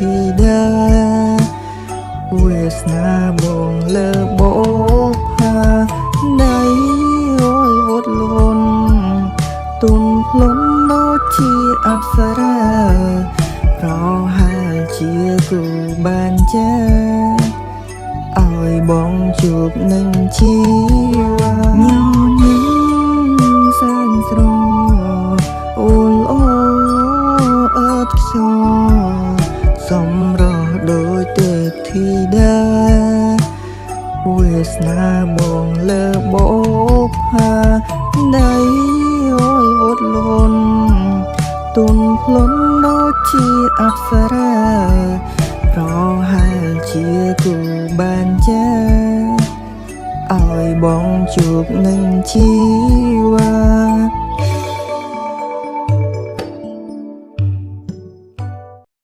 ធីតាវាសនាបងលើបោហាដៃអូយវត់លន់ទុនភ្លុនដូចជាអប្សរាប្រហែលជាគូបានចាឲ្យបងជួបនឹងជីវាញញឹមសានស្រអូនអូអត់ខ្យល់សម្រស់ដូចទេពធីតាវាសនាបងលើបោកហាដៃអូយវត់លន់ទុនភ្លុនដូចជាអប្សរាប្រហែលជាគូបានចាឲ្យបងជួបនឹងជីវា